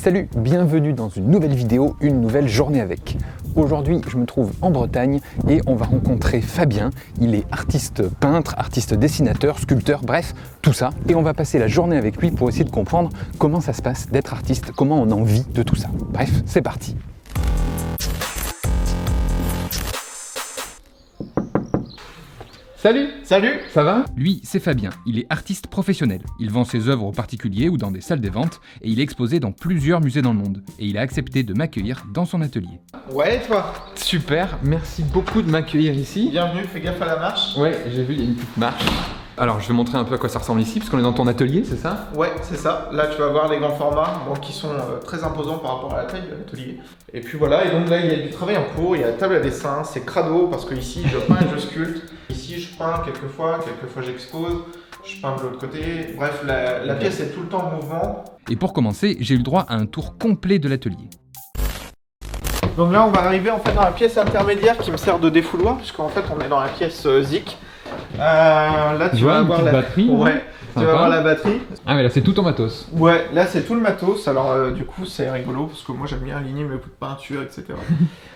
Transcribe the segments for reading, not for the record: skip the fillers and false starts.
Salut, bienvenue dans une nouvelle vidéo, une nouvelle journée avec. Aujourd'hui, je me trouve en Bretagne et on va rencontrer Fabien. Il est artiste peintre, artiste dessinateur, sculpteur, bref, tout ça. Et on va passer la journée avec lui pour essayer de comprendre comment ça se passe d'être artiste, comment on en vit de tout ça. Bref, c'est parti. Salut! Salut! Ça va? Lui, c'est Fabien, il est artiste professionnel. Il vend ses œuvres aux particuliers ou dans des salles de vente et il est exposé dans plusieurs musées dans le monde. Et il a accepté de m'accueillir dans son atelier. Ouais, et toi? Super, merci beaucoup de m'accueillir ici. Bienvenue, fais gaffe à la marche. Ouais, j'ai vu, il y a une petite marche. Alors, je vais montrer un peu à quoi ça ressemble ici, parce qu'on est dans ton atelier, c'est ça? Ouais, c'est ça. Là, tu vas voir les grands formats, bon, qui sont très imposants par rapport à la taille de l'atelier. Et puis voilà, et donc là, il y a du travail en cours, il y a la table à dessin, c'est crado, parce que ici, je peins et je sculpte. Ici, je peins quelquefois j'expose, je peins de l'autre côté. Bref, la pièce est tout le temps en mouvement. Et pour commencer, j'ai eu le droit à un tour complet de l'atelier. Donc là, on va arriver en fait dans la pièce intermédiaire qui me sert de défouloir, puisqu'en fait, on est dans la pièce Zik. Là, tu vas avoir la batterie. Ouais, tu vas avoir la batterie. Ah, mais là, c'est tout ton matos. Ouais, là, c'est tout le matos. Alors, du coup, c'est rigolo parce que moi, j'aime bien aligner mes pots de peinture, etc.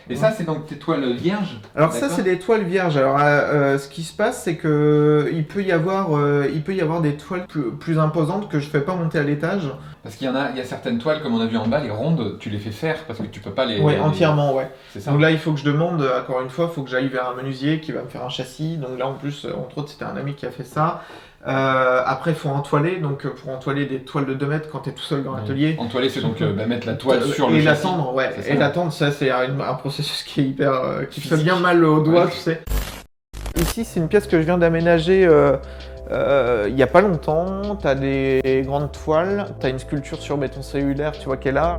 Et ça, c'est donc tes toiles vierges? Alors, ça, c'est des toiles vierges. Alors, ce qui se passe, c'est que il peut y avoir des toiles plus imposantes que je fais pas monter à l'étage. Parce qu'il y a certaines toiles, comme on a vu en bas, les rondes, tu les fais faire parce que tu peux pas les... Ouais, entièrement, ouais. C'est ça. Donc là, il faut que je demande, encore une fois, il faut que j'aille vers un menuisier qui va me faire un châssis. Donc là, en plus, entre autres, c'était un ami qui a fait ça. Après, il faut entoiler. Donc, pour entoiler des toiles de 2 mètres quand tu es tout seul dans l'atelier. Entoiler, c'est donc mettre la toile sur le et châssis. l'attendre, ouais. C'est ça. Et l'attendre, ça, c'est un processus qui est hyper... qui fait bien mal au doigt, tu sais. Ici, c'est une pièce que je viens d'aménager il n'y a pas longtemps. Tu as des grandes toiles, tu as une sculpture sur béton cellulaire, tu vois qu'elle est là.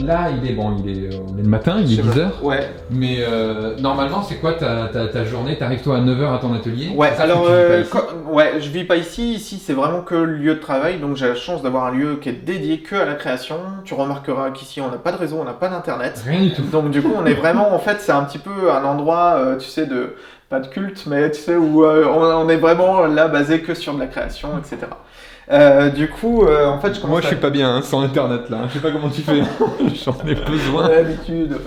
Là, on est le matin, il est 10h. Ouais. Mais normalement, c'est quoi ta journée? T'arrives toi à 9h à ton atelier? Ouais, ça, alors, ouais, je vis pas ici. Ici, c'est vraiment que le lieu de travail. Donc, j'ai la chance d'avoir un lieu qui est dédié que à la création. Tu remarqueras qu'ici, on n'a pas de réseau, on n'a pas d'internet. Rien du tout. Donc, du coup, on est vraiment, en fait, c'est un petit peu un endroit, tu sais, pas de culte, mais tu sais, où on est vraiment là basé que sur de la création, etc. Du coup, en fait, Moi, je suis pas bien sans internet là. Je sais pas comment tu fais. J'en ai besoin. L'habitude.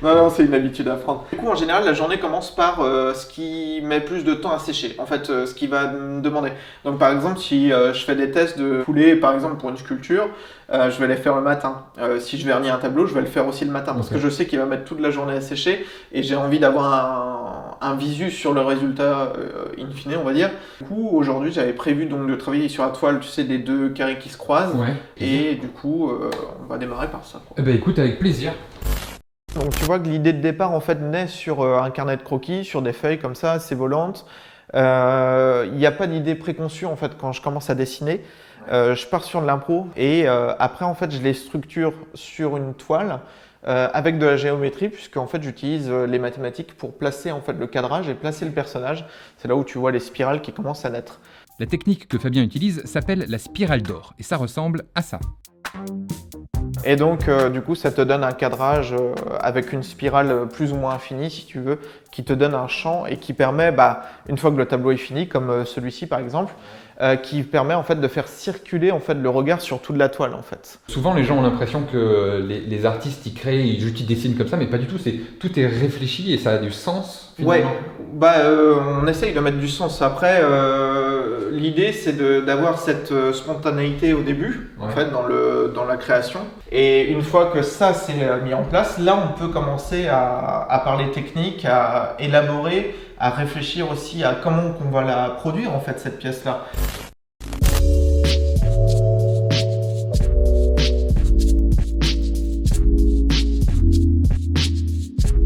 Non, c'est une habitude à prendre. Du coup, en général, la journée commence par ce qui met plus de temps à sécher. En fait, ce qui va me demander. Donc, par exemple, si je fais des tests de poulet, par exemple, pour une sculpture, je vais les faire le matin. Si je vernis un tableau, je vais le faire aussi le matin parce que je sais qu'il va mettre toute la journée à sécher et j'ai envie d'avoir un visu sur le résultat in fine, on va dire. Du coup, aujourd'hui, j'avais prévu donc de travailler sur la toile, tu sais, des 2 carrés qui se croisent. Ouais. Et du coup, on va démarrer par ça, quoi. Eh ben écoute, avec plaisir. Donc tu vois que l'idée de départ en fait naît sur un carnet de croquis, sur des feuilles comme ça, assez volantes. Il n'y a pas d'idée préconçue en fait quand je commence à dessiner. Je pars sur de l'impro et après en fait je les structure sur une toile avec de la géométrie puisque en fait j'utilise les mathématiques pour placer en fait le cadrage et placer le personnage. C'est là où tu vois les spirales qui commencent à naître. La technique que Fabien utilise s'appelle la spirale d'or et ça ressemble à ça. Et donc, du coup, ça te donne un cadrage avec une spirale plus ou moins infinie, si tu veux, qui te donne un champ et qui permet, une fois que le tableau est fini, comme celui-ci par exemple, qui permet en fait de faire circuler en fait le regard sur toute la toile en fait. Souvent, les gens ont l'impression que les artistes ils créent, ils dessinent comme ça, mais pas du tout. Tout est réfléchi et ça a du sens. Finalement. Ouais, on essaye de mettre du sens. Après, l'idée c'est d'avoir cette spontanéité au début, en fait, dans la création. Et une fois que ça c'est mis en place, là on peut commencer à parler technique, à élaborer, à réfléchir aussi à comment on va la produire en fait cette pièce-là.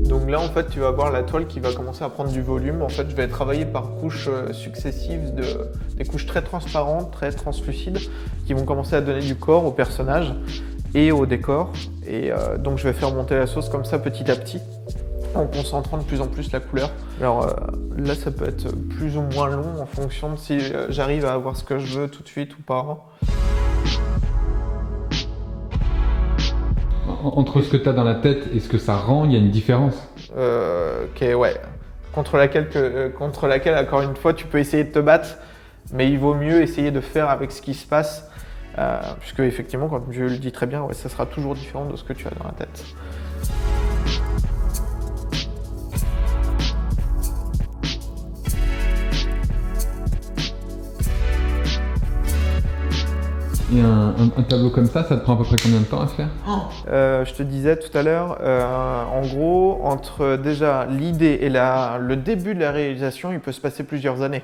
Donc là en fait tu vas voir la toile qui va commencer à prendre du volume. En fait je vais travailler par couches successives des couches très transparentes, très translucides qui vont commencer à donner du corps au personnage et au décor. Et donc je vais faire monter la sauce comme ça petit à petit, en concentrant de plus en plus la couleur. Alors là ça peut être plus ou moins long en fonction de si j'arrive à avoir ce que je veux tout de suite ou pas. entre ce que tu as dans la tête et ce que ça rend, il y a une différence. Ouais. Contre laquelle, encore une fois, tu peux essayer de te battre, mais il vaut mieux essayer de faire avec ce qui se passe, puisque effectivement, comme je le dis très bien, ouais, ça sera toujours différent de ce que tu as dans la tête. Et un tableau comme ça te prend à peu près combien de temps à faire? Je te disais tout à l'heure, en gros, entre déjà l'idée et le début de la réalisation, il peut se passer plusieurs années.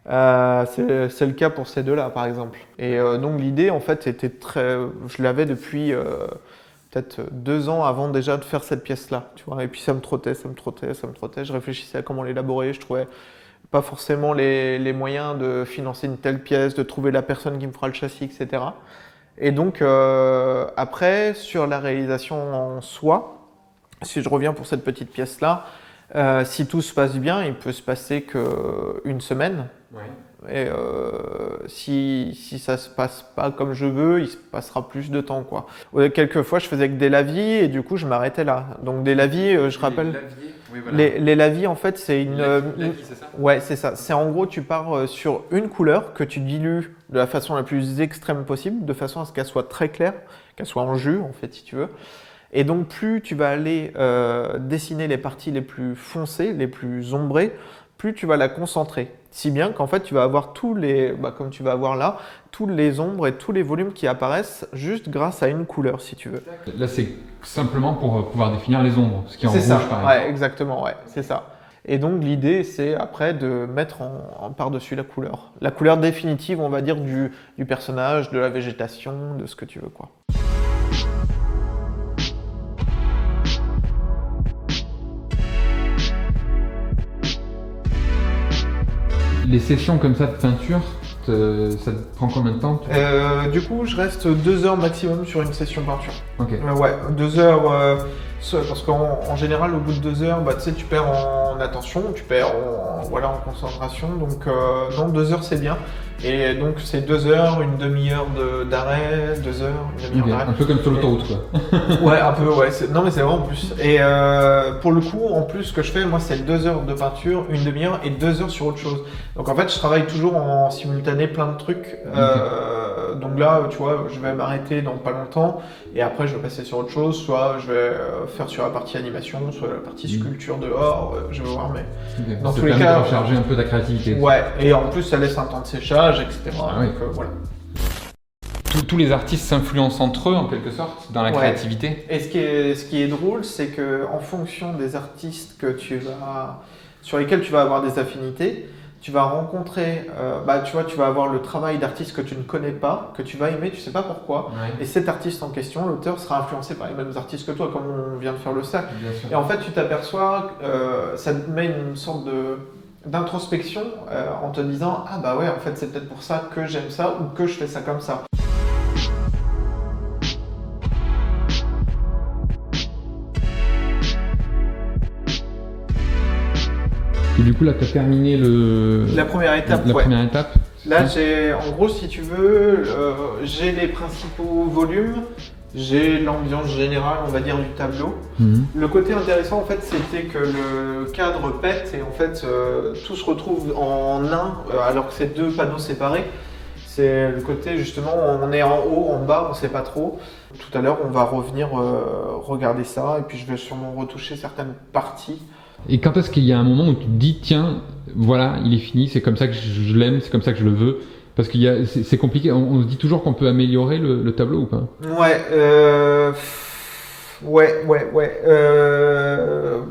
C'est le cas pour ces deux-là, par exemple. Et donc l'idée, en fait, je l'avais depuis peut-être 2 ans avant déjà de faire cette pièce-là. Tu vois. Et puis ça me trottait. Je réfléchissais à comment l'élaborer. Je trouvais pas forcément les moyens de financer une telle pièce, de trouver la personne qui me fera le châssis, etc. Et donc, après, sur la réalisation en soi, si je reviens pour cette petite pièce-là, si tout se passe bien, il peut se passer qu'une semaine. Ouais. Et si ça se passe pas comme je veux, il se passera plus de temps, quoi. Quelquefois, je faisais que des lavis et du coup, je m'arrêtais là. Donc des lavis, je rappelle. Oui, voilà. Les lavis, en fait, c'est une. Lavis, c'est ça? Ouais, c'est ça. C'est en gros, tu pars sur une couleur que tu dilues de la façon la plus extrême possible, de façon à ce qu'elle soit très claire, qu'elle soit en jus, en fait, si tu veux. Et donc, plus tu vas aller dessiner les parties les plus foncées, les plus ombrées, plus tu vas la concentrer. Si bien qu'en fait, tu vas avoir comme tu vas avoir là, tous les ombres et tous les volumes qui apparaissent juste grâce à une couleur, si tu veux. Là, c'est simplement pour pouvoir définir les ombres, ce qui est en rouge, ça. par exemple. Ouais, exactement, ouais, c'est ça. Et donc, l'idée, c'est après de mettre en par-dessus la couleur. La couleur définitive, on va dire, du personnage, de la végétation, de ce que tu veux, quoi. Les sessions comme ça de peinture, ça te prend combien de temps? Du coup, je reste 2 heures maximum sur une session peinture. Ok. Ouais, 2 heures, parce qu'en général, au bout de 2 heures, tu sais, tu perds en attention, tu perds en concentration. Donc, non, 2 heures, c'est bien. Et donc, c'est 2 heures, une demi-heure d'arrêt, 2 heures, une demi-heure d'arrêt. Un peu comme sur l'autoroute, quoi. Ouais, un peu, ouais. Non, mais c'est vraiment en plus. Et pour le coup, en plus, ce que je fais, moi, c'est 2 heures de peinture, une demi-heure et 2 heures sur autre chose. Donc, en fait, je travaille toujours en simultané plein de trucs. Donc là, tu vois, je vais m'arrêter dans pas longtemps et après, je vais passer sur autre chose. Soit je vais faire sur la partie animation, soit la partie sculpture dehors. Je vais voir, mais dans tous les cas, de recharger un peu ta créativité. Ouais, et en plus, ça laisse un temps de séchage, etc. Ah, donc, voilà. Tous les artistes s'influencent entre eux, en quelque sorte, dans la créativité. Et ce qui est drôle, c'est que en fonction des artistes sur lesquels tu vas avoir des affinités, tu vas rencontrer, tu vois, tu vas avoir le travail d'artistes que tu ne connais pas, que tu vas aimer, tu sais pas pourquoi. Ouais. Et cet artiste en question, l'auteur, sera influencé par les mêmes artistes que toi, comme on vient de faire le cercle. Bien sûr. Et en fait, tu t'aperçois, ça te met une sorte d'introspection en te disant « Ah bah ouais, en fait, c'est peut-être pour ça que j'aime ça ou que je fais ça comme ça. » Et du coup, là, tu as terminé La première étape, la première étape. Là, en gros, si tu veux, j'ai les principaux volumes, j'ai l'ambiance générale, on va dire, du tableau. Le côté intéressant, en fait, c'était que le cadre pète et en fait, tout se retrouve en un, alors que c'est 2 panneaux séparés. C'est le côté, justement, on est en haut, en bas, on ne sait pas trop. Tout à l'heure, on va revenir regarder ça et puis je vais sûrement retoucher certaines parties. Et quand est-ce qu'il y a un moment où tu te dis, tiens, voilà, il est fini, c'est comme ça que je l'aime, c'est comme ça que je le veux? Parce que c'est compliqué, on se dit toujours qu'on peut améliorer le tableau ou pas? Ouais,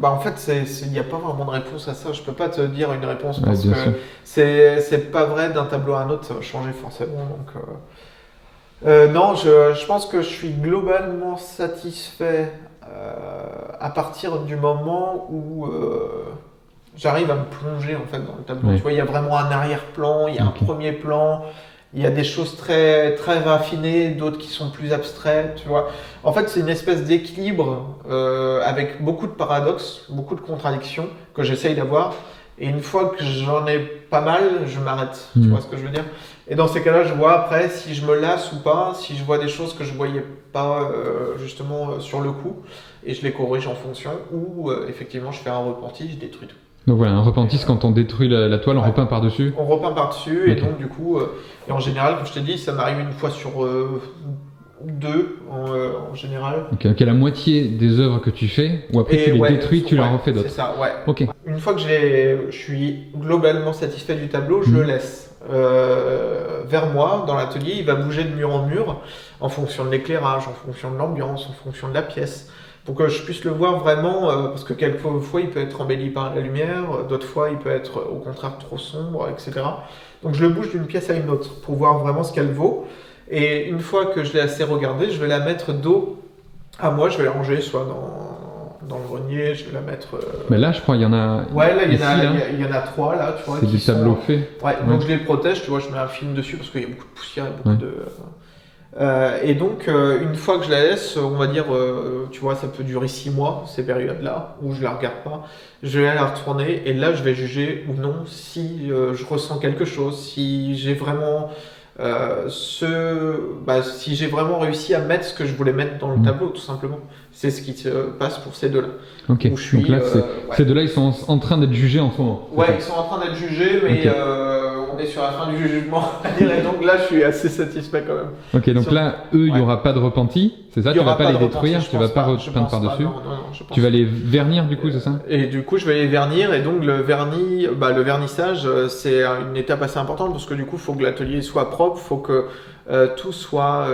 en fait, il n'y a pas vraiment de réponse à ça. Je peux pas te dire une réponse parce que c'est pas vrai d'un tableau à un autre, ça va changer forcément. Donc, non, je pense que je suis globalement satisfait à partir du moment où j'arrive à me plonger en fait dans le tableau. Tu vois, il y a vraiment un arrière-plan, il y a un premier plan. Il y a des choses très, très raffinées, d'autres qui sont plus abstraites, tu vois. En fait, c'est une espèce d'équilibre avec beaucoup de paradoxes, beaucoup de contradictions que j'essaye d'avoir. Et une fois que j'en ai pas mal, je m'arrête. Tu vois ce que je veux dire? Et dans ces cas-là, je vois après si je me lasse ou pas, si je vois des choses que je voyais pas justement sur le coup, et je les corrige en fonction, ou effectivement je fais un repenti, je détruis tout. Donc voilà, un repenti, c'est quand on détruit la toile, on repeint par-dessus. On repeint par-dessus, et donc du coup, et en général, comme je t'ai dit, ça m'arrive une fois sur 2 en général. Donc la moitié des œuvres que tu fais, ou après tu les détruis, tu leur refais d'autres. C'est ça, ouais. Ok. Une fois que je suis globalement satisfait du tableau, je le laisse vers moi dans l'atelier. Il va bouger de mur en mur en fonction de l'éclairage, en fonction de l'ambiance, en fonction de la pièce. Pour que je puisse le voir vraiment, parce que quelquefois il peut être embelli par la lumière, d'autres fois il peut être au contraire trop sombre, etc. Donc je le bouge d'une pièce à une autre pour voir vraiment ce qu'elle vaut. Et une fois que je l'ai assez regardée, je vais la mettre dos à moi, je vais la ranger soit dans le grenier, je vais la mettre... Mais là, je crois qu'il y en a... Ouais, là, il ici, y en a 3, là, tu vois. C'est des tableaux faits. Ouais, donc je les protège, tu vois, je mets un film dessus parce qu'il y a beaucoup de poussière et beaucoup de... et donc, une fois que je la laisse, on va dire, tu vois, ça peut durer 6 mois, ces périodes-là, où je la regarde pas. Je vais la retourner et là, je vais juger ou non si je ressens quelque chose, si j'ai vraiment... si j'ai vraiment réussi à mettre ce que je voulais mettre dans le tableau, tout simplement. C'est ce qui se passe pour ces deux-là. Ok, donc là, ces deux-là, ils sont en train d'être jugés en ce moment. Ouais, ils sont en train d'être jugés, mais on est sur la fin du jugement, et donc là, je suis assez satisfait quand même. Ok, donc là, eux, il n'y aura pas de repenti, c'est ça? Tu vas pas les détruire, tu vas pas repeindre par-dessus. Tu vas les vernir, du coup, c'est ça? Et du coup, je vais les vernir, et donc le vernissage, c'est une étape assez importante, parce que du coup, il faut que l'atelier soit propre, il faut que tout soit,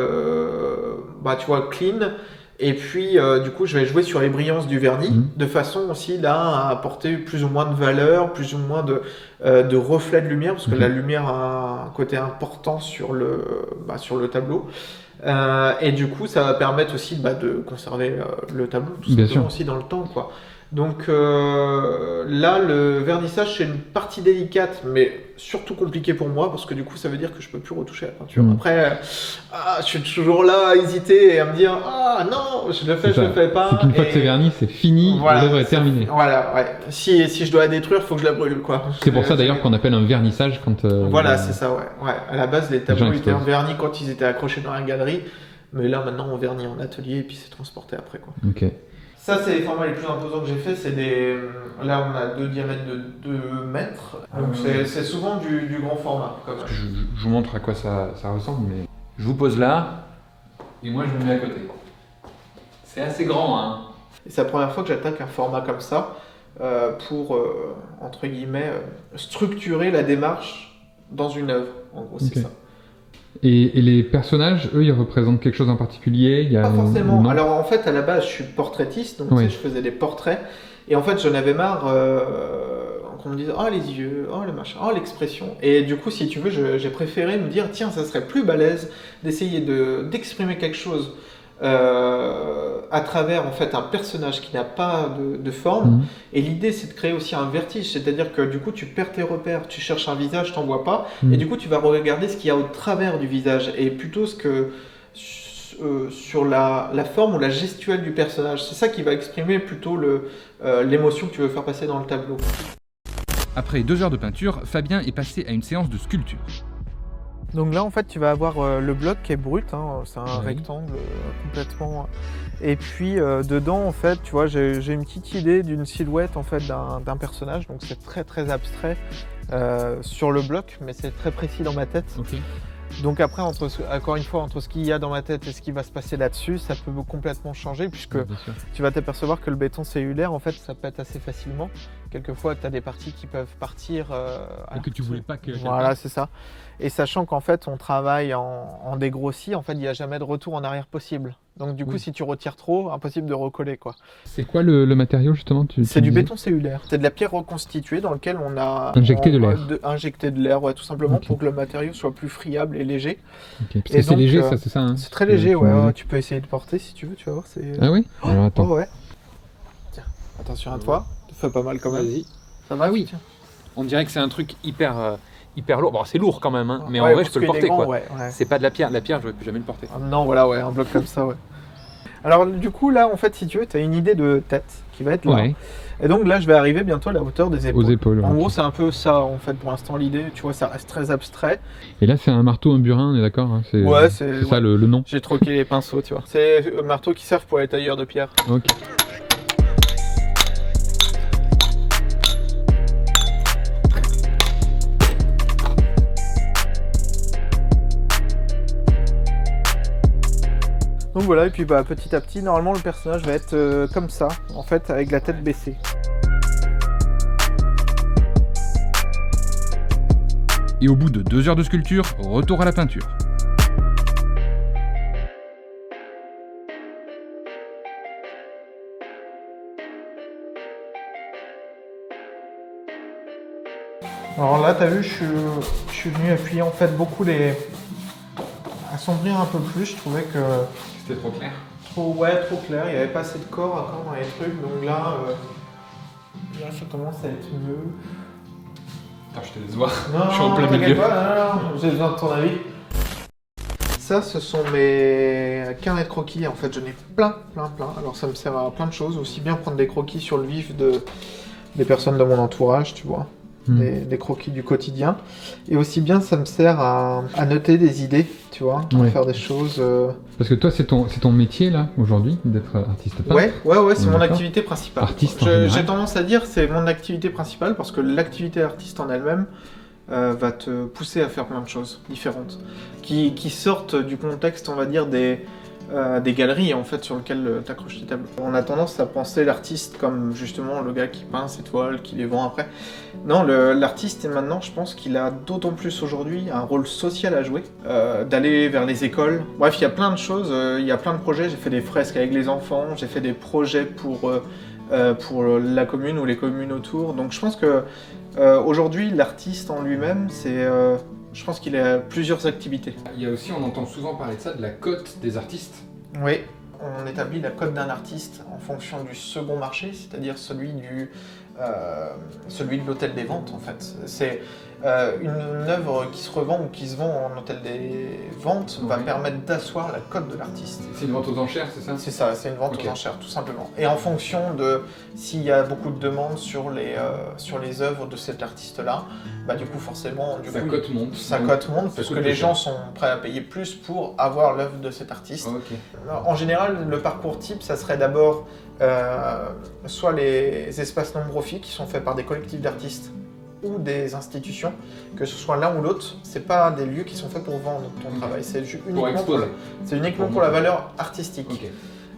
tu vois, clean. Et puis, du coup, je vais jouer sur les brillances du vernis, de façon aussi là à apporter plus ou moins de valeur, plus ou moins de reflets de lumière, parce que la lumière a un côté important sur le tableau. Et du coup, ça va permettre aussi de conserver le tableau, tout simplement aussi dans le temps, quoi. Donc là, le vernissage, c'est une partie délicate, mais surtout compliquée pour moi, parce que du coup, ça veut dire que je peux plus retoucher la peinture. Après, je suis toujours là à hésiter et à me dire « Ah non, je le fais pas ». C'est qu'une fois que c'est verni, c'est fini, l'œuvre est terminée. Voilà, ouais. Si je dois la détruire, il faut que je la brûle, quoi. C'est pour ça d'ailleurs qu'on appelle un vernissage quand... Voilà, c'est ça, ouais. À la base, les tableaux étaient vernis quand ils étaient accrochés dans la galerie, mais là, maintenant, on vernit en atelier et puis c'est transporté après, quoi. Ok. Ça, c'est les formats les plus imposants que j'ai fait. C'est des. Là, on a 2 diamètres de 2 mètres. Donc, c'est souvent du grand format. Comme ça. Je vous montre à quoi ça ressemble, mais je vous pose là, et moi, je me mets à côté. C'est assez grand, hein. Et c'est la première fois que j'attaque un format comme ça pour, entre guillemets, structurer la démarche dans une œuvre. En gros, c'est ça. Et les personnages, eux, ils représentent quelque chose en particulier? Pas forcément. Alors en fait, à la base, je suis portraitiste, donc je faisais des portraits. Et en fait, j'en avais marre qu'on me dise « Oh, les yeux, oh, le machin, oh, l'expression ». Et du coup, si tu veux, j'ai préféré me dire « Tiens, ça serait plus balèze d'essayer d'exprimer quelque chose à travers en fait un personnage qui n'a pas de forme. Et l'idée, c'est de créer aussi un vertige, c'est-à-dire que du coup, tu perds tes repères, tu cherches un visage, t'en vois pas, et du coup, tu vas regarder ce qu'il y a au travers du visage, et plutôt sur la forme ou la gestuelle du personnage. C'est ça qui va exprimer plutôt l'émotion que tu veux faire passer dans le tableau. Après 2 heures de peinture, Fabien est passé à une séance de sculpture. Donc là, en fait, tu vas avoir le bloc qui est brut, hein, c'est un rectangle complètement. Et puis dedans, en fait, tu vois, j'ai une petite idée d'une silhouette en fait d'un personnage, donc c'est très très abstrait sur le bloc, mais c'est très précis dans ma tête. Okay. Donc après, encore une fois, entre ce qu'il y a dans ma tête et ce qui va se passer là-dessus, ça peut complètement changer, puisque tu vas t'apercevoir que le béton cellulaire, en fait, ça pète assez facilement. Quelquefois, tu as des parties qui peuvent partir... et que tu voulais pas que... Voilà, c'est ça. Et sachant qu'en fait, on travaille en dégrossi, en fait, il n'y a jamais de retour en arrière possible. Donc du coup, si tu retires trop, impossible de recoller, quoi. C'est quoi le matériau, justement? C'est du béton cellulaire. C'est de la pierre reconstituée dans laquelle on a... Injecté de l'air. Injecté de l'air, ouais, tout simplement, pour que le matériau soit plus friable et léger. Parce que c'est léger, ça, c'est ça, hein? C'est très léger, ouais. Tu peux essayer de porter si tu veux, tu vas voir. Ah oui? Alors attends. Oh, ouais. Tiens, attention à toi. Ça fait pas mal quand même. Vas-y. Ça va? Oui. On dirait que c'est un truc hyper lourd. Bon, c'est lourd quand même, hein, mais en vrai, je peux le porter, quoi. C'est pas de la pierre. La pierre, je ne vais plus jamais le porter. Non, voilà, ouais, un bloc comme ça, ouais. Alors du coup là en fait si tu veux tu as une idée de tête qui va être là. Ouais, Et donc là je vais arriver bientôt à la hauteur des épaules. aux épaules. En ok. gros c'est un peu ça en fait pour l'instant l'idée, tu vois ça reste très abstrait. Et là, c'est un marteau, un burin, on est d'accord hein, Ouais, c'est ça le nom. J'ai troqué les pinceaux tu vois. C'est un marteau qui servent pour les tailleurs de pierre. Ok. Donc voilà et puis bah petit à petit normalement le personnage va être comme ça en fait avec la tête baissée. Et au bout de 2 heures de sculpture, retour à la peinture. Alors là t'as vu je suis venu appuyer en fait beaucoup les... assombrir un peu plus, je trouvais que... C'était trop clair. trop clair, il n'y avait pas assez de corps encore dans les trucs, donc là ça commence à être mieux. Attends, je te laisse voir. Non, Je suis en plein t'inquiète milieu. pas, non, j'ai besoin de ton avis. Ça, ce sont mes carnets de croquis, en fait, j'en ai plein. Alors ça me sert à plein de choses, aussi bien prendre des croquis sur le vif des personnes de mon entourage, tu vois. Des croquis du quotidien. Et aussi bien, ça me sert à noter des idées, tu vois, à Ouais. faire des choses... Parce que toi, c'est ton métier, là, aujourd'hui, d'être artiste peintre. Ouais, c'est mon D'accord. activité principale. Artiste en général. J'ai tendance à dire c'est mon activité principale parce que l'activité artiste en elle-même va te pousser à faire plein de choses différentes qui sortent du contexte, on va dire, des galeries en fait sur lesquelles tu accroches tes tableaux. On a tendance à penser l'artiste comme justement le gars qui peint ses toiles, qui les vend après. Non, l'artiste maintenant, je pense qu'il a d'autant plus aujourd'hui un rôle social à jouer, d'aller vers les écoles. Bref, il y a plein de choses, il y a plein de projets. J'ai fait des fresques avec les enfants, j'ai fait des projets pour la commune ou les communes autour. Donc je pense que aujourd'hui, l'artiste en lui-même, je pense qu'il a plusieurs activités. Il y a aussi, on entend souvent parler de ça, de la cote des artistes. Oui, on établit la cote d'un artiste en fonction du second marché, c'est-à-dire celui de l'hôtel des ventes en fait. C'est une œuvre qui se revend ou qui se vend en hôtel des ventes va permettre d'asseoir la cote de l'artiste. C'est une vente aux enchères, c'est ça? C'est ça, c'est une vente aux enchères tout simplement. Et en fonction de s'il y a beaucoup de demandes sur les œuvres de cet artiste-là, bah du coup forcément Sa cote monte. sa cote monte parce coûte que plus les gens cher. sont prêts à payer plus pour avoir l'œuvre de cet artiste. Ok. En général, le parcours type, ça serait d'abord soit les espaces non profit qui sont faits par des collectifs d'artistes ou des institutions, que ce soit l'un ou l'autre, c'est pas des lieux qui sont faits pour vendre ton travail, c'est Pour exposer. uniquement pour la valeur artistique. Ok.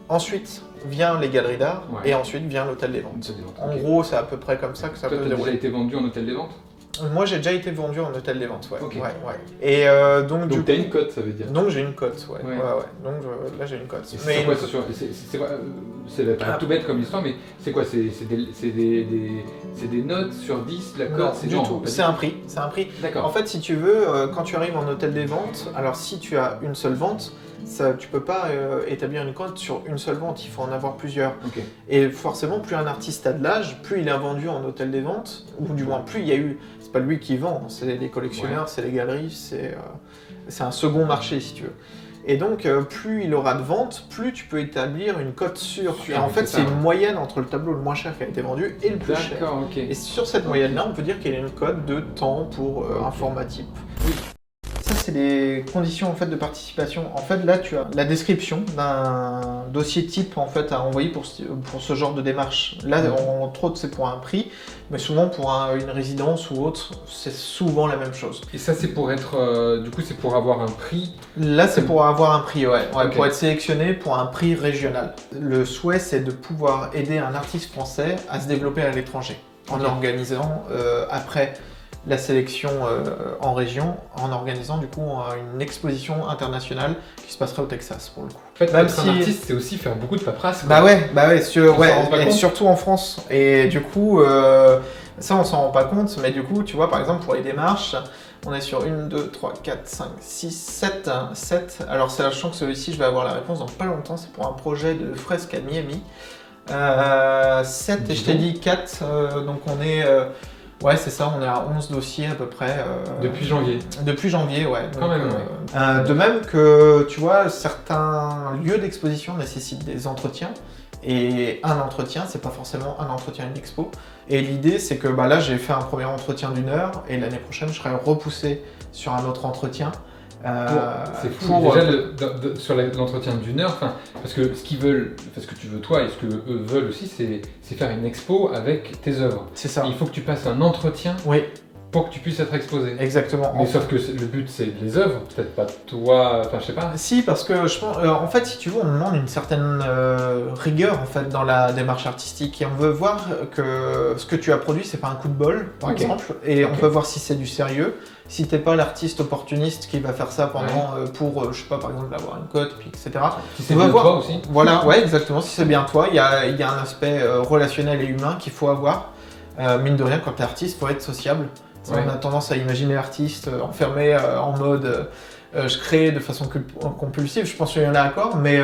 Ensuite vient les galeries d'art Ouais. et ensuite vient l'hôtel des ventes. En Ok. gros, c'est à peu près comme ça que ça Toi, peut t'as se déjà dérouler. été vendu en hôtel des ventes? Moi, j'ai déjà été vendu en hôtel des ventes, ouais. Ok. Ouais. Et donc, du Donc coup, t'as une cote, ça veut dire. donc j'ai une cote, ouais. Ouais. Donc là, j'ai une cote. Et c'est quoi ça sur... C'est pas tout bête comme histoire, mais c'est quoi? C'est des notes sur 10, la Non, cote? C'est du non, tout. pas C'est un prix. D'accord. En fait, si tu veux, quand tu arrives en hôtel des ventes, alors si tu as une seule vente, ça, tu peux pas établir une cote sur une seule vente, il faut en avoir plusieurs. Ok. Et forcément, plus un artiste a de l'âge, plus il est vendu en hôtel des ventes, ou du moins plus il y a eu. C'est pas lui qui vend, c'est les collectionneurs, c'est les galeries, c'est un second marché si tu veux. Et donc, plus il aura de ventes, plus tu peux établir une cote sûre. Et en fait, c'est une moyenne entre le tableau le moins cher qui a été vendu et le plus cher. D'accord, ok. Et sur cette moyenne-là, on peut dire qu'il y a une cote de temps pour un format type. Ça, c'est les conditions en fait, de participation. En fait, là, tu as la description d'un dossier type en fait, à envoyer pour ce genre de démarche. Là, entre autres, c'est pour un prix, mais souvent pour une résidence ou autre, c'est souvent la même chose. Et ça, c'est pour être... du coup, c'est pour avoir un prix. Là, c'est pour avoir un prix, ouais, Ok. pour être sélectionné pour un prix régional. Le souhait, c'est de pouvoir aider un artiste français à se développer à l'étranger, en organisant, après la sélection en région, en organisant du coup une exposition internationale qui se passerait au Texas pour le coup. En fait, Même être un artiste, c'est aussi faire beaucoup de paperasse. quoi. Bah ouais, On s'en rend pas et compte. surtout en France. Et du coup, ça on s'en rend pas compte, mais du coup, tu vois, par exemple pour les démarches, on est sur 1, 2, 3, 4, 5, 6, 7, 7. Alors sachant que celui-ci, je vais avoir la réponse dans pas longtemps, c'est pour un projet de fresque à Miami. 7 et je t'ai dit 4, donc on est Ouais, c'est ça, on est à 11 dossiers à peu près. Depuis janvier. Depuis janvier, ouais. Quand même, de même que, tu vois, certains lieux d'exposition nécessitent des entretiens. Et un entretien, c'est pas forcément un entretien, une expo. Et l'idée, c'est que là, j'ai fait un premier entretien d'1 heure, et l'année prochaine, je serai repoussé sur un autre entretien. C'est fou, déjà sur l'entretien d'1 heure, parce que ce qu'ils veulent, ce que tu veux toi et ce que eux veulent aussi, c'est faire une expo avec tes œuvres. C'est ça. Et il faut que tu passes un entretien pour que tu puisses être exposé. Exactement. Mais sauf que le but c'est les œuvres, peut-être pas toi, je sais pas. Si, parce que je pense, en fait, si tu veux, on demande une certaine rigueur en fait dans la démarche artistique et on veut voir que ce que tu as produit, c'est pas un coup de bol, par exemple, et on veut voir si c'est du sérieux. Si t'es pas l'artiste opportuniste qui va faire ça pendant pour, je sais pas, par exemple, avoir une cote, puis etc. Si c'est bien toi aussi. Voilà, ouais, exactement. Si c'est bien toi, il y a un aspect relationnel et humain qu'il faut avoir. Mine de rien, quand t'es artiste, faut être sociable. On a tendance à imaginer l'artiste enfermé en mode je crée de façon compulsive, je pense qu'il y en a d'accord, mais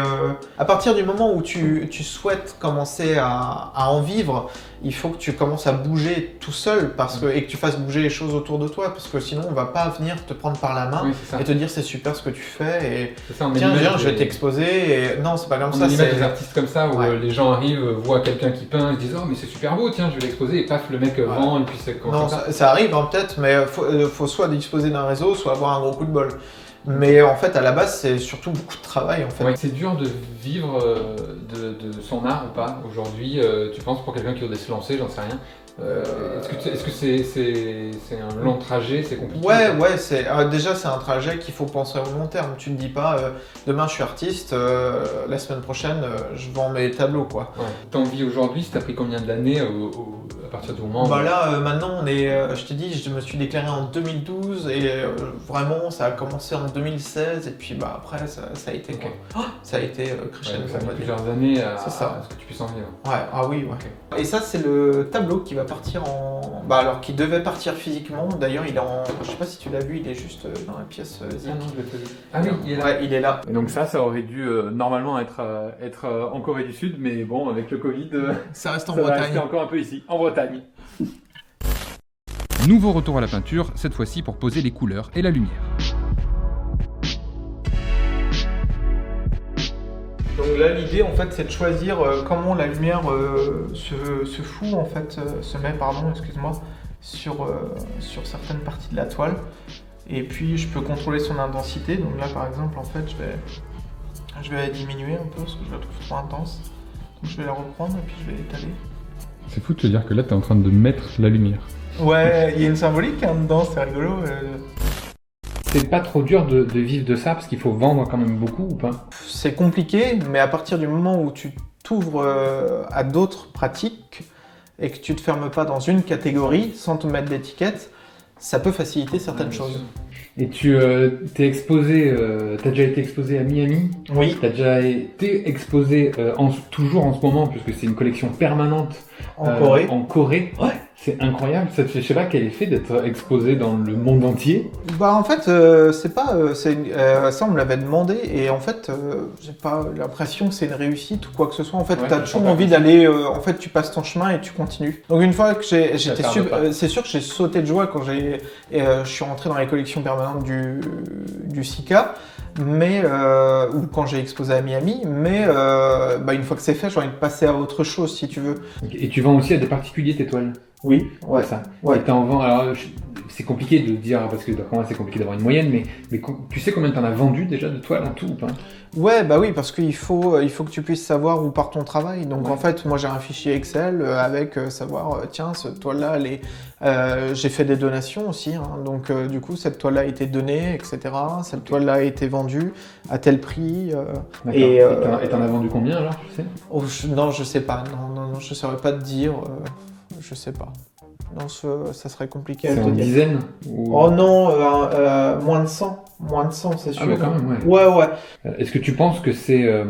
à partir du moment où tu souhaites commencer à en vivre, il faut que tu commences à bouger tout seul et que tu fasses bouger les choses autour de toi, parce que sinon on va pas venir te prendre par la main et te dire c'est super ce que tu fais et tiens viens je vais t'exposer et non c'est pas comme ça. On imagine des artistes comme ça où les gens arrivent, voient quelqu'un qui peint et se disent oh mais c'est super beau tiens je vais l'exposer et paf le mec vend et puis c'est comme non, ça arrive peut-être mais faut soit disposer d'un réseau soit avoir un gros coup de bol. Mais en fait, à la base, c'est surtout beaucoup de travail en fait. Ouais, c'est dur de vivre de son art ou pas aujourd'hui, tu penses pour quelqu'un qui voudrait se lancer, j'en sais rien. Est-ce que c'est un long trajet, c'est compliqué? Ouais, déjà c'est un trajet qu'il faut penser au long terme. Tu ne dis pas demain je suis artiste, la semaine prochaine je vends mes tableaux quoi. Ouais. T'en vis aujourd'hui, ça t'a pris combien d'années à partir du moment là maintenant on est, je t'ai dit, je me suis déclaré en 2012 et vraiment ça a commencé en 2016 et puis après ça a été quoi. Ça a été crescendo. Ça fait plusieurs années à ce que tu puisses en vivre. Ouais, ah oui, ouais. Et ça c'est le tableau qui va partir en... alors qui devait partir physiquement, d'ailleurs il est en... Je sais pas si tu l'as vu, il est juste dans la pièce Zik. Ah oui, il est là. Ouais, il est là. Et donc ça aurait dû normalement être en Corée du Sud, mais bon, avec le Covid, ça reste en Bretagne. Bretagne. Ça va rester encore un peu ici, en Bretagne. Nouveau retour à la peinture, cette fois-ci pour poser les couleurs et la lumière. Donc là, l'idée, en fait, c'est de choisir comment la lumière se fout, en fait, se met, excuse-moi, sur certaines parties de la toile. Et puis, je peux contrôler son intensité. Donc là, par exemple, en fait, je vais la diminuer un peu, parce que je la trouve trop intense. Donc je vais la reprendre, et puis je vais l'étaler. C'est fou de te dire que là, tu es en train de mettre la lumière. Ouais, il y a une symbolique dedans, c'est rigolo. C'est pas trop dur de vivre de ça parce qu'il faut vendre quand même beaucoup ou pas? C'est compliqué, mais à partir du moment où tu t'ouvres à d'autres pratiques et que tu te fermes pas dans une catégorie sans te mettre d'étiquette, ça peut faciliter certaines choses. Et tu t'es exposé, t'as déjà été exposé à Miami? Oui. T'as déjà été exposé toujours en ce moment puisque c'est une collection permanente en Corée. Ouais. C'est incroyable, ça te fait, je sais pas quel effet d'être exposé dans le monde entier. En fait, c'est pas, ça on me l'avait demandé et en fait, j'ai pas l'impression que c'est une réussite ou quoi que ce soit. En fait, t'as toujours envie d'aller, en fait, tu passes ton chemin et tu continues. Donc une fois que c'est sûr que j'ai sauté de joie quand je suis rentré dans les collections permanentes du Sika, mais ou quand j'ai exposé à Miami, mais une fois que c'est fait, j'ai envie de passer à autre chose si tu veux. Et tu vends aussi à des particuliers tes toiles? Oui, ouais. Ça. Ouais. Et t'en vends, alors c'est compliqué de dire, parce que c'est compliqué d'avoir une moyenne, mais tu sais combien t'en as vendu déjà de toiles en tout ou pas? Ouais, oui, parce qu'il faut que tu puisses savoir où part ton travail. Donc en fait, moi j'ai un fichier Excel avec savoir, tiens, cette toile-là, j'ai fait des donations aussi, hein, donc du coup cette toile-là a été donnée, etc. Cette toile-là a été vendue à tel prix. Et t'en as vendu combien alors, tu sais? Non, je sais pas, non, je saurais pas te dire, je sais pas. Non, ça serait compliqué à te dire. C'est en dizaines ou... Oh non, moins de 100, c'est sûr. Ah bah quand même, ouais. Est-ce que tu penses que c'est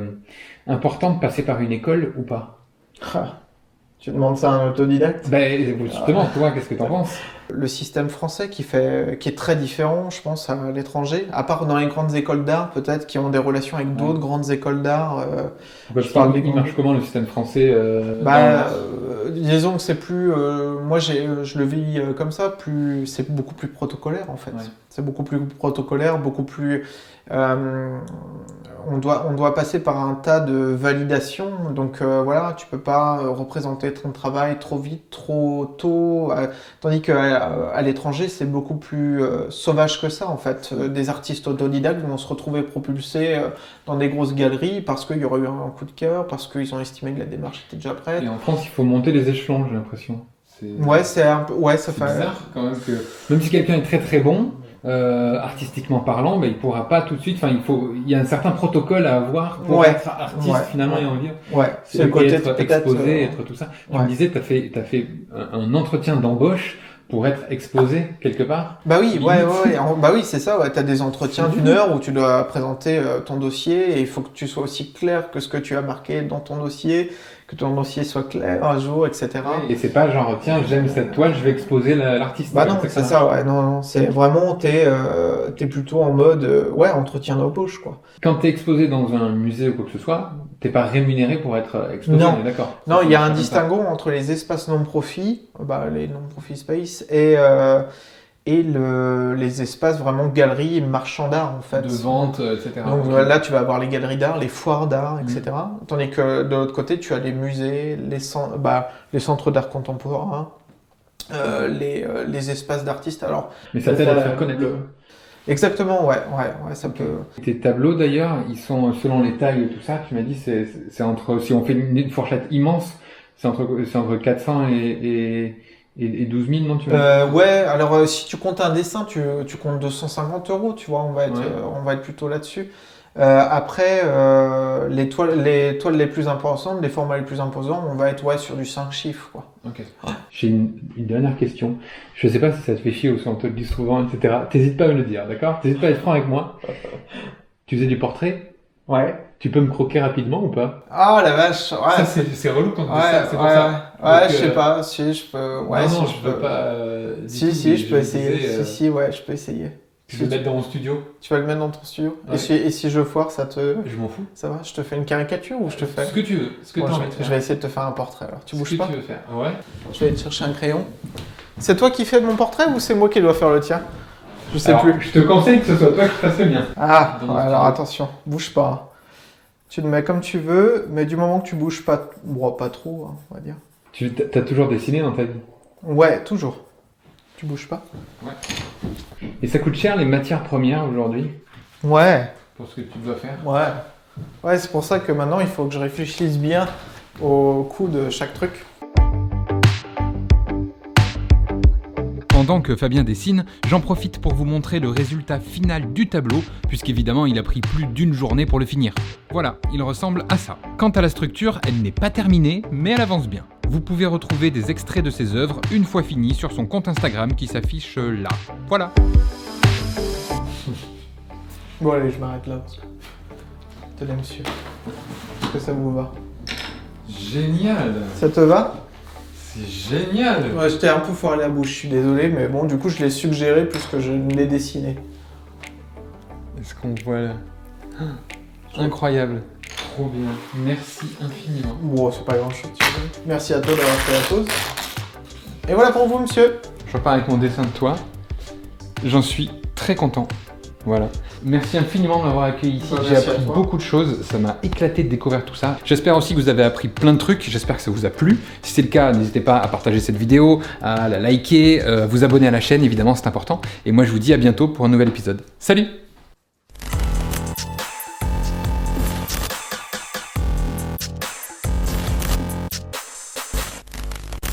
important de passer par une école ou pas? Tu demandes ça à un autodidacte? Justement, toi, qu'est-ce que tu en penses? Le système français qui est très différent, je pense, à l'étranger. À part dans les grandes écoles d'art, peut-être, qui ont des relations avec d'autres grandes écoles d'art. Il marche comment le système français disons que c'est plus... moi, je le vis comme ça, c'est beaucoup plus protocolaire, en fait. Ouais. C'est beaucoup plus protocolaire, beaucoup plus... on doit passer par un tas de validations, donc voilà, tu peux pas représenter ton travail trop vite, trop tôt, tandis qu'à l'étranger, c'est beaucoup plus sauvage que ça, en fait. Des artistes autodidactes vont se retrouver propulsés dans des grosses galeries parce qu'il y aurait eu un coup de cœur, parce qu'ils ont estimé que la démarche était déjà prête. Et en France, il faut monter les échelons, j'ai l'impression. Ouais, c'est un peu... Ouais, ça fait... bizarre quand même que... Même si quelqu'un est très très bon, artistiquement parlant, il pourra pas tout de suite. Enfin, il y a un certain protocole à avoir pour être artiste finalement et en vivre. Ouais. C'est le côté être exposé, être tout ça. Tu me disais, t'as fait un entretien d'embauche pour être exposé quelque part. Bah oui, bah oui, c'est ça. Ouais. T'as des entretiens d'1 heure où tu dois présenter ton dossier et il faut que tu sois aussi clair que ce que tu as marqué dans ton dossier, que ton dossier soit clair un jour, etc. Et c'est pas genre tiens j'aime cette toile, je vais exposer l'artiste. Bah non, c'est ça. Ouais, non, c'est vraiment t'es plutôt en mode entretien d'embauche quoi. Quand t'es exposé dans un musée ou quoi que ce soit, t'es pas rémunéré pour être exposé. Non, d'accord. Non, il y a un distinguo entre les espaces non-profit, les non-profit space et les espaces vraiment galeries et marchands d'art en fait. De vente, etc. Donc là tu vas avoir les galeries d'art, les foires d'art, etc. Tandis que de l'autre côté tu as les musées, les centres d'art contemporain, les espaces d'artistes. Alors, mais ça t'aide à te faire connaître. Exactement, ouais, ça peut. Tes tableaux d'ailleurs, ils sont selon les tailles et tout ça. Tu m'as dit c'est entre, si on fait une fourchette immense, c'est entre 400 et 12 000, non, tu vois? Ouais, alors si tu comptes un dessin, tu comptes 250 €, tu vois, on va être plutôt là-dessus. Après, les toiles les plus importantes, les formats les plus imposants, on va être sur du 5 chiffres, quoi. Ok. J'ai une dernière question. Je sais pas si ça te fait chier ou si on te le dit souvent, etc. T'hésites pas à me le dire, d'accord? T'hésites pas à être franc avec moi. Tu faisais du portrait? Ouais. Tu peux me croquer rapidement ou pas? Ah la vache, ouais. Ça c'est relou quand tu dis ça, c'est pour ça. Ouais, je sais pas, si je peux. Ouais, non, je peux pas. Si, je peux essayer. Je peux essayer. Tu veux le mettre dans mon studio? Tu vas le mettre dans ton studio? Ouais. Et si je foire, ça te... Je m'en fous. Ça va? Je te fais une caricature ou je te fais... Ce que tu veux, ce que tu as envie de faire. Je vais essayer de te faire un portrait alors. Tu bouges pas? Ce que tu veux faire, ouais. Je vais aller te chercher un crayon. C'est toi qui fais mon portrait ou c'est moi qui dois faire le tien? Je sais plus. Je te conseille que ce soit toi qui fasses le mien. Ah, alors attention, bouge pas. Tu le mets comme tu veux, mais du moment que tu bouges pas... Bon, pas trop, hein, on va dire. T'as toujours dessiné dans ta vie? Ouais, toujours. Tu bouges pas? Ouais. Et ça coûte cher les matières premières aujourd'hui? Ouais. Pour ce que tu dois faire? Ouais. Ouais, c'est pour ça que maintenant il faut que je réfléchisse bien au coût de chaque truc. Pendant que Fabien dessine, j'en profite pour vous montrer le résultat final du tableau, puisqu'évidemment il a pris plus d'1 journée pour le finir. Voilà, il ressemble à ça. Quant à la structure, elle n'est pas terminée, mais elle avance bien. Vous pouvez retrouver des extraits de ses œuvres une fois finies sur son compte Instagram qui s'affiche là. Voilà. Bon allez, je m'arrête là parce que... Tenez monsieur. Est-ce que ça vous va? Génial. Ça te va? C'est génial. Ouais, j'étais un peu foiré la bouche, je suis désolé, mais bon, du coup, je l'ai suggéré plus que je ne l'ai dessiné. Est-ce qu'on voit là? Incroyable. Trop bien. Merci infiniment. Bon, c'est pas grand-chose. Merci à toi d'avoir fait la pause. Et voilà pour vous, monsieur. Je repars avec mon dessin de toi. J'en suis très content. Voilà. Merci infiniment de m'avoir accueilli ici. J'ai appris beaucoup de choses. Ça m'a éclaté de découvrir tout ça. J'espère aussi que vous avez appris plein de trucs. J'espère que ça vous a plu. Si c'est le cas, n'hésitez pas à partager cette vidéo, à la liker, à vous abonner à la chaîne. Évidemment, c'est important. Et moi, je vous dis à bientôt pour un nouvel épisode. Salut!